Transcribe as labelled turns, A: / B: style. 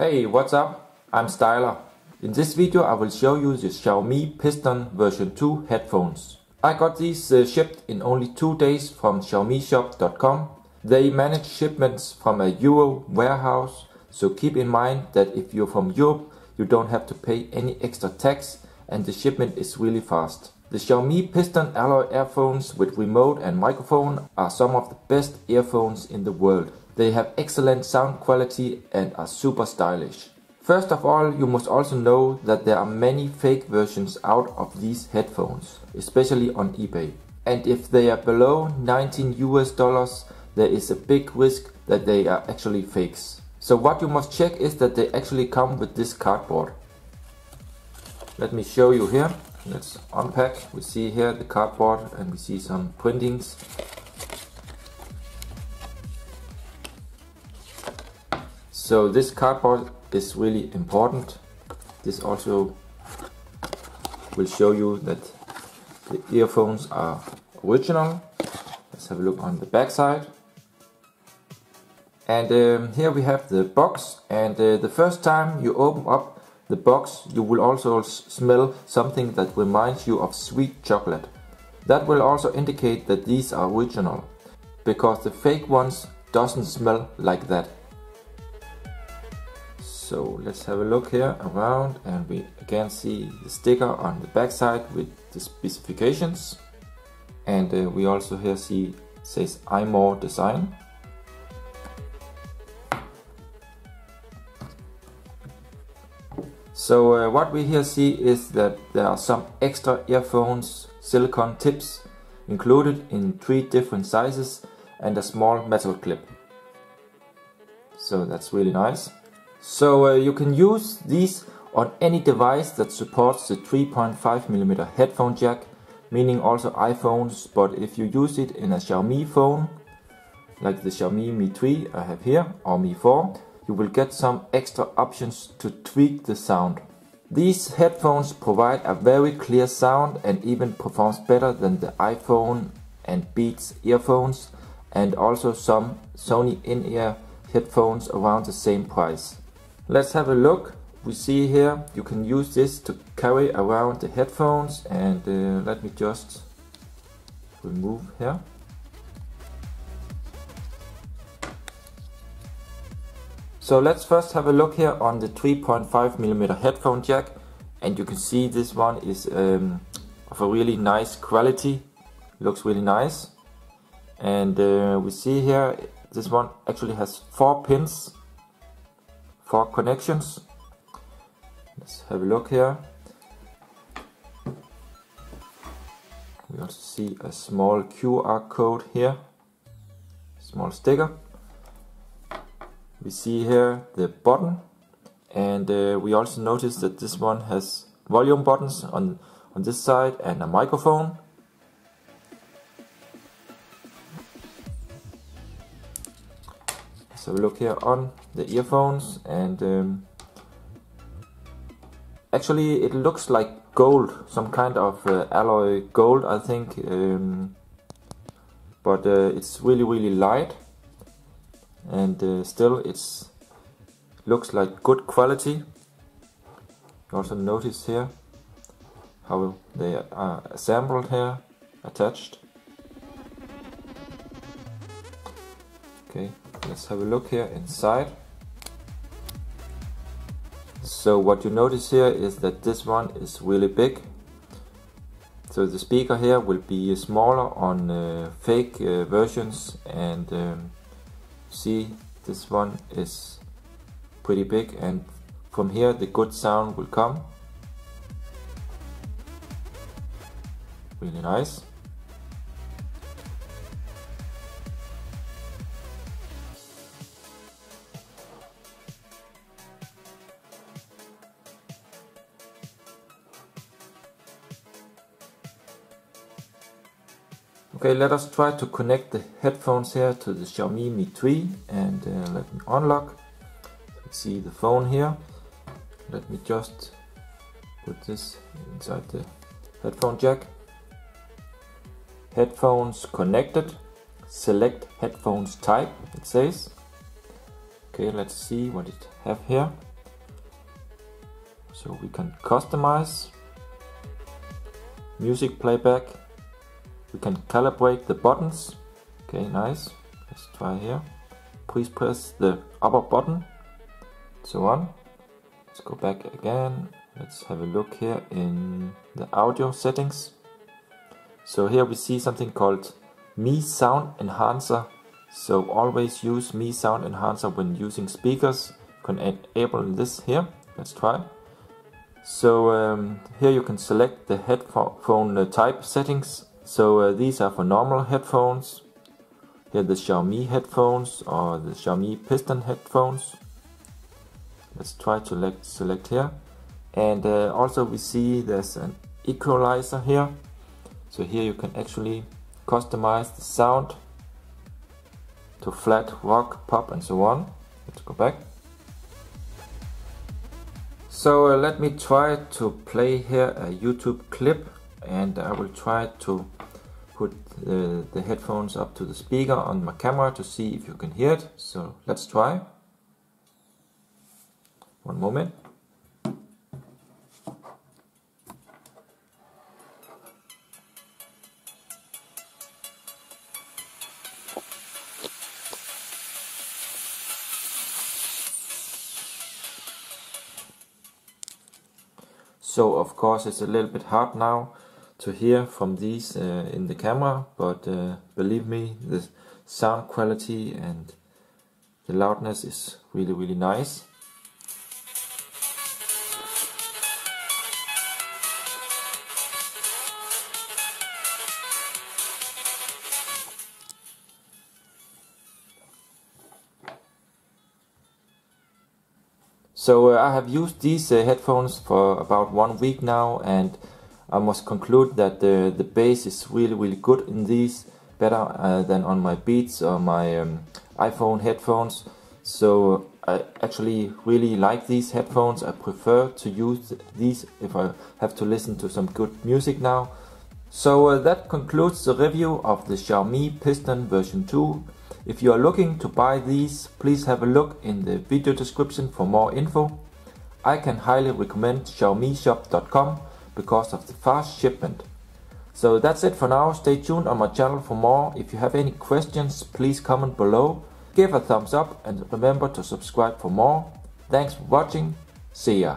A: Hey, what's up? I'm Styler. In this video I will show you the Xiaomi Piston version 2 headphones. I got these shipped in only 2 days from xiaomishop.com. They manage shipments from a Euro warehouse, so keep in mind that if you're from Europe you don't have to pay any extra tax and the shipment is really fast. The Xiaomi Piston alloy earphones with remote and microphone are some of the best earphones in the world. They have excellent sound quality and are super stylish. First of all, you must also know that there are many fake versions out of these headphones, especially on eBay. And if they are below $19 there is a big risk that they are actually fakes. So what you must check is that they actually come with this cardboard. Let me show you here. Let's unpack. We see here the cardboard and we see some printings. So this cardboard is really important. This also will show you that the earphones are original. Let's have a look on the back side. And here we have the box, and the first time you open up the box you will also smell something that reminds you of sweet chocolate. That will also indicate that these are original, because the fake ones doesn't smell like that. So let's have a look here around, and we again see the sticker on the back side with the specifications. And we also here see says iMore design. So what we here see is that there are some extra earphones silicone tips included in 3 different sizes and a small metal clip. So that's really nice. So you can use these on any device that supports the 3.5mm headphone jack, meaning also iPhones, but if you use it in a Xiaomi phone, like the Xiaomi Mi 3 I have here, or Mi 4, you will get some extra options to tweak the sound. These headphones provide a very clear sound and even performs better than the iPhone and Beats earphones, and also some Sony in-ear headphones around the same price. Let's have a look. We see here you can use this to carry around the headphones, and let me just remove here. So let's first have a look here on the 3.5mm headphone jack, and you can see this one is of a really nice quality, looks really nice. And we see here this one actually has 4 pins, 4 connections. Let's have a look here. We also see a small QR code here, small sticker. We see here the button, and we also notice that this one has volume buttons on this side and a microphone. So look here on the earphones, and actually it looks like gold, some kind of alloy gold I think, but it's really light. And still it's looks like good quality. You also notice here how they are assembled here, attached. Okay, let's have a look here inside. So what you notice here is that this one is really big. So the speaker here will be smaller on fake versions, and see, this one is pretty big, and from here the good sound will come. Really nice. Okay, let us try to connect the headphones here to the Xiaomi Mi 3, and let me unlock. You see the phone here. Let me just put this inside the headphone jack. Headphones connected. Select headphones type, it says. Okay, let's see what it have here. So we can customize music playback. We can calibrate the buttons. Okay, nice. Let's try here. Please press the upper button, so on. Let's go back again. Let's have a look here in the audio settings. So here we see something called Mi Sound Enhancer. So always use Mi Sound Enhancer when using speakers. You can enable this here. Let's try. So here you can select the headphone type settings. So these are for normal headphones. Here the Xiaomi headphones or the Xiaomi Piston headphones. Let's try to select here. And also we see there's an equalizer here. So here you can actually customize the sound to flat, rock, pop and so on. Let's go back. So let me try to play here a YouTube clip, and I will try to put the headphones up to the speaker on my camera to see if you can hear it. So let's try. One moment. So of course it's a little bit hard now to hear from these in the camera, but believe me, the sound quality and the loudness is really nice. So I have used these headphones for about 1 week now, and I must conclude that the bass is really good in these, better than on my Beats or my iPhone headphones. So I actually really like these headphones. I prefer to use these if I have to listen to some good music now. So that concludes the review of the Xiaomi Piston version 2. If you are looking to buy these, please have a look in the video description for more info. I can highly recommend xiaomishop.com because of the fast shipment. So that's it for now. Stay tuned on my channel for more. If you have any questions, please comment below. Give a thumbs up and remember to subscribe for more. Thanks for watching. See ya.